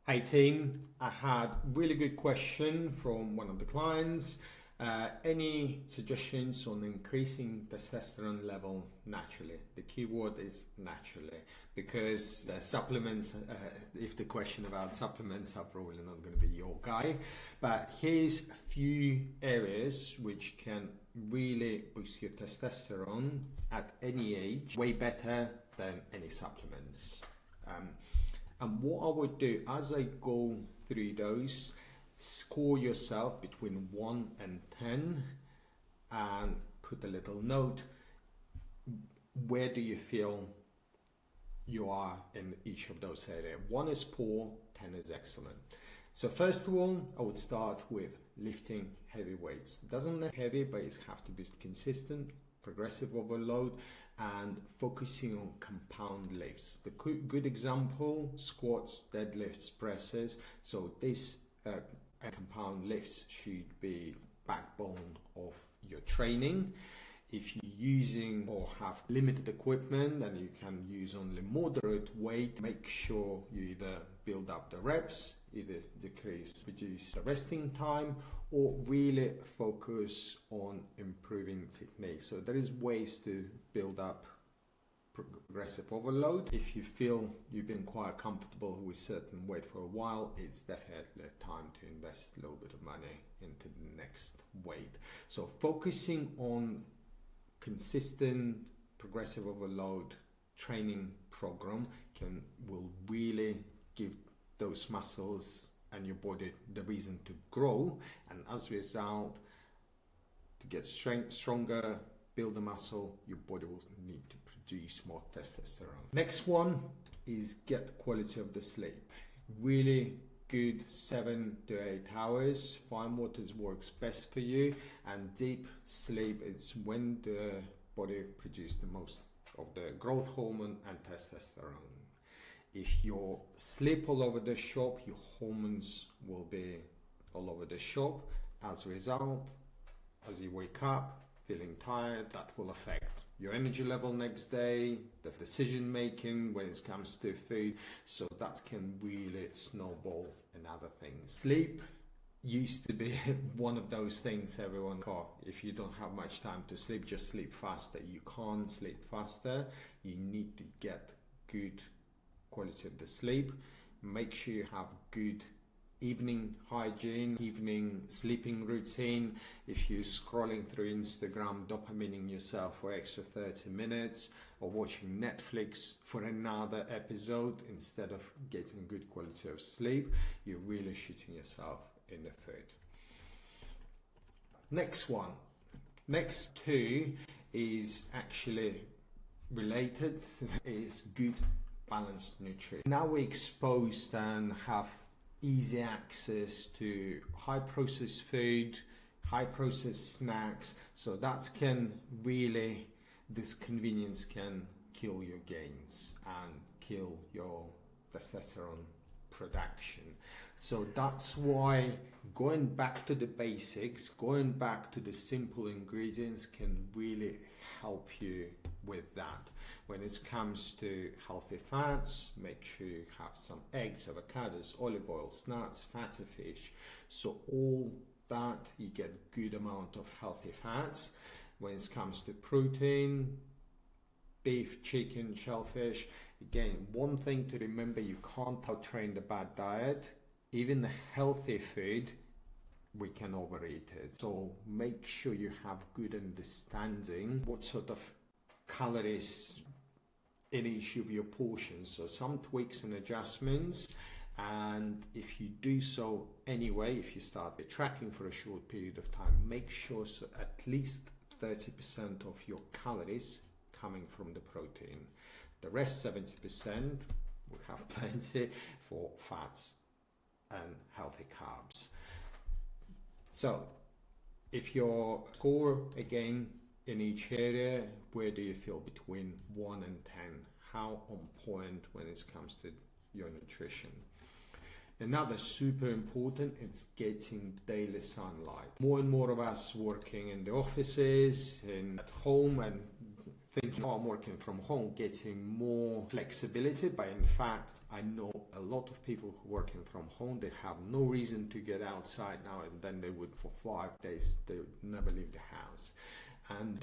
Hey team, I had really good question from one of the clients. Any suggestions on increasing testosterone level naturally? The keyword is naturally, because the supplements, if the question about supplements are probably not going to be your guy, but here's a few areas which can really boost your testosterone at any age, way better than any supplements. And what I would do as I go through those, score yourself between 1 and 10 and put a little note. Where do you feel you are in each of those areas? 1 is poor, 10 is excellent. So first of all, I would start with lifting heavy weights. It doesn't look heavy, but it has to be consistent, progressive overload, and focusing on compound lifts. The good example, squats, deadlifts, presses. So this compound lifts should be backbone of your training. If you're using or have limited equipment and you can use only moderate weight, make sure you either build up the reps, either reduce the resting time, or really focus on improving technique. So there is ways to build up progressive overload. If you feel you've been quite comfortable with certain weight for a while, it's definitely time to invest a little bit of money into the next weight. So focusing on consistent progressive overload training program will really give those muscles and your body the reason to grow, and as a result, to get stronger, build the muscle, your body will need to produce more testosterone. Next one is get quality of the sleep. Really good 7 to 8 hours. Find what works best for you, and deep sleep is when the body produces the most of the growth hormone and testosterone. If you sleep all over the shop, your hormones will be all over the shop. As a result, as you wake up feeling tired, that will affect your energy level next day, the decision making when it comes to food. So that can really snowball in other things. Sleep used to be one of those things everyone if you don't have much time to sleep, just sleep faster. You can't sleep faster. You need to get good quality of the sleep. Make sure you have good evening hygiene, evening sleeping routine. If you're scrolling through Instagram, dopamining yourself for extra 30 minutes, or watching Netflix for another episode instead of getting good quality of sleep, you're really shooting yourself in the foot. Next two is actually related, is good balanced nutrition. Now we're exposed and have easy access to high processed food, high processed snacks, so that can really, this convenience can kill your gains and kill your testosterone production. So that's why going back to the basics, going back to the simple ingredients can really help you with that. When it comes to healthy fats, make sure you have some eggs, avocados, olive oils, nuts, fatty fish. So all that, you get good amount of healthy fats. When it comes to protein, beef, chicken, shellfish, again, one thing to remember, you can't out-train the bad diet. Even the healthy food, we can overeat it. So make sure you have good understanding what sort of calories in each of your portions. So some tweaks and adjustments, and if you do so anyway, if you start tracking for a short period of time, make sure so at least 30% of your calories coming from the protein. The rest 70% we have plenty for fats and healthy carbs. So if your score again in each area, where do you feel between 1 and 10? How on point when it comes to your nutrition? Another super important is getting daily sunlight. More and more of us working in the offices and at home and I'm working from home, getting more flexibility, but in fact, I know a lot of people who are working from home, they have no reason to get outside now, and then they would for 5 days, they would never leave the house. And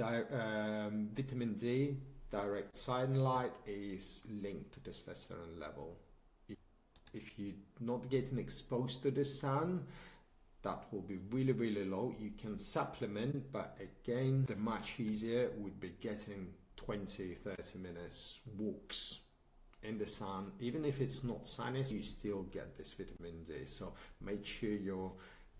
vitamin D, direct sunlight, is linked to testosterone level. If you're not getting exposed to the sun, that will be really, really low. You can supplement, but again, the much easier would be getting 20, 30 minutes walks in the sun. Even if it's not sunny, you still get this vitamin D. So make sure you're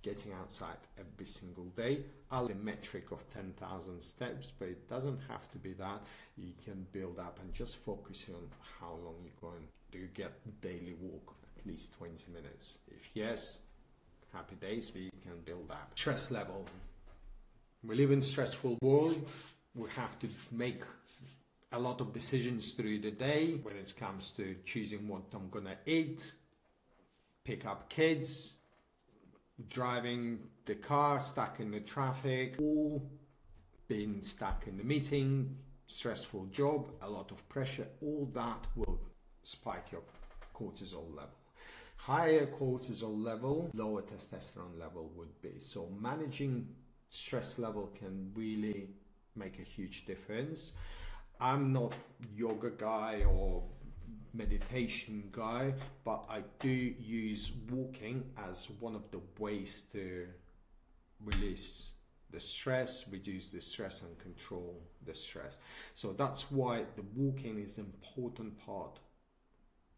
getting outside every single day. I'll the metric of 10,000 steps, but it doesn't have to be that. You can build up and just focus on how long you're going. Do you get daily walk at least 20 minutes? If yes, happy days, we can build up. Stress level. We live in a stressful world. We have to make a lot of decisions through the day when it comes to choosing what I'm gonna eat, pick up kids, driving the car, stuck in the traffic, or being stuck in the meeting, stressful job, a lot of pressure. All that will spike your cortisol level. Higher cortisol level, lower testosterone level would be. So managing stress level can really make a huge difference. I'm not yoga guy or meditation guy, but I do use walking as one of the ways to release the stress, reduce the stress and control the stress. So that's why the walking is an important part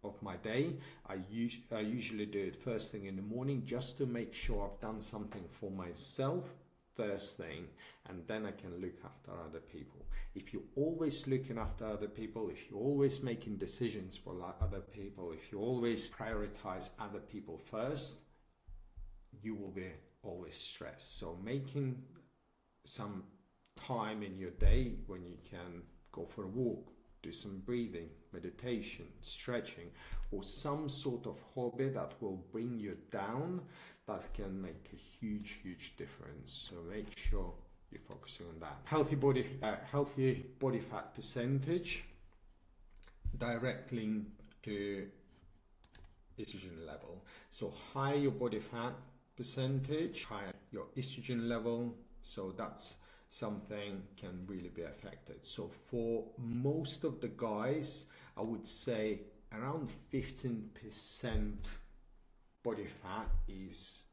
of my day. I usually do it first thing in the morning just to make sure I've done something for myself first thing, and then I can look after other people. If you're always looking after other people, if you're always making decisions for other people, if you always prioritize other people first, you will be always stressed. So making some time in your day when you can go for a walk, do some breathing, meditation, stretching, or some sort of hobby that will bring you down, that can make a huge, huge difference. So make sure you're focusing on that. Healthy body fat percentage, direct link to estrogen level. So higher your body fat percentage, higher your estrogen level. So that's something can really be affected. So for most of the guys, I would say around 15% body fat is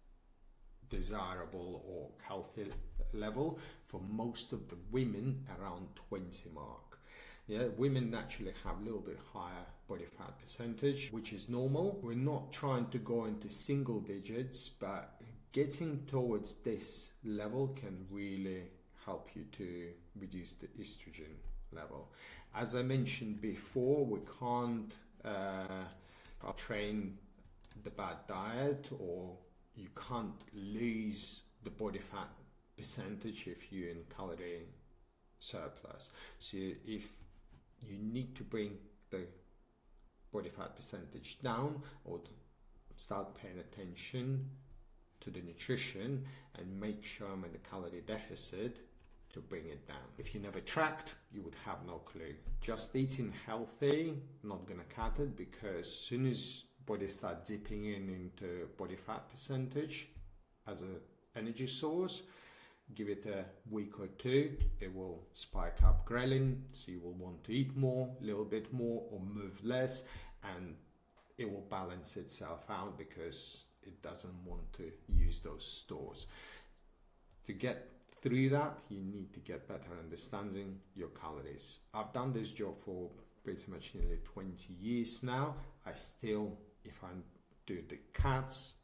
desirable or healthy level. For most of the women, around 20 mark. Yeah, women naturally have a little bit higher body fat percentage, which is normal. We're not trying to go into single digits, but getting towards this level can really help you to reduce the estrogen level. As I mentioned before, we can't train the bad diet, or you can't lose the body fat percentage if you're in calorie surplus. So if you need to bring the body fat percentage down, or start paying attention to the nutrition and make sure I'm in the calorie deficit to bring it down. If you never tracked, you would have no clue. Just eating healthy, not gonna cut it, because as soon as body start dipping into body fat percentage as an energy source, give it a week or two, it will spike up ghrelin, so you will want to eat more, a little bit more, or move less, and it will balance itself out because it doesn't want to use those stores. To get through that, you need to get better understanding your calories. I've done this job for pretty much nearly 20 years now. I still, if I do the cuts,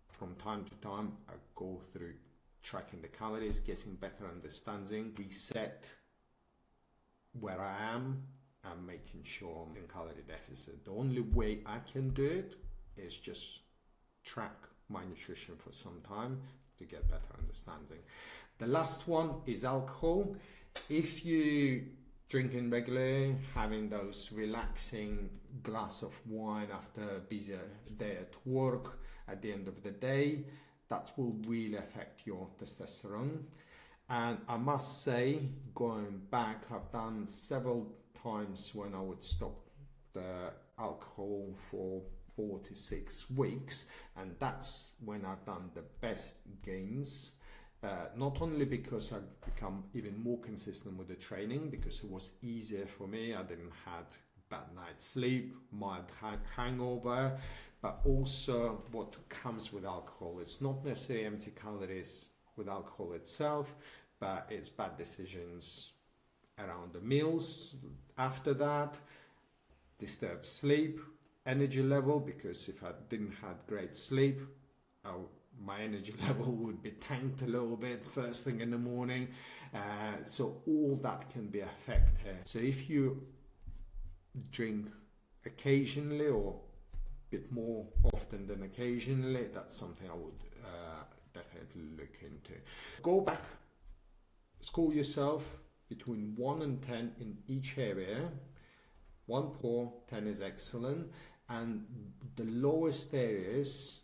from time to time, I go through tracking the calories, getting better understanding, reset where I am, and making sure I'm in calorie deficit. The only way I can do it is just track my nutrition for some time to get better understanding. The last one is alcohol. If you drinking regularly, having those relaxing glass of wine after a busy day at work, at the end of the day, that will really affect your testosterone. And I must say, going back, I've done several times when I would stop the alcohol for 4 to 6 weeks, and that's when I've done the best gains. Not only because I've become even more consistent with the training, because it was easier for me, I didn't have bad night's sleep, mild hangover, but also what comes with alcohol. It's not necessarily empty calories with alcohol itself, but it's bad decisions around the meals after that, disturbed sleep, energy level, because if I didn't have great sleep, my energy level would be tanked a little bit first thing in the morning. So all that can be affected. So if you drink occasionally or a bit more often than occasionally, that's something I would definitely look into. Go back, score yourself between 1 and 10 in each area. 1 poor, 10 is excellent, and the lowest areas,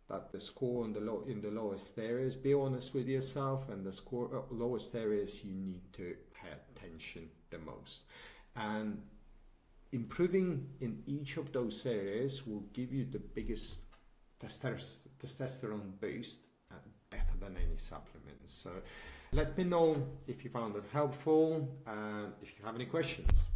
that the score in the lowest areas, be honest with yourself, and the score lowest areas you need to pay attention the most. And improving in each of those areas will give you the biggest testosterone boost, better than any supplements. So let me know if you found it helpful and if you have any questions.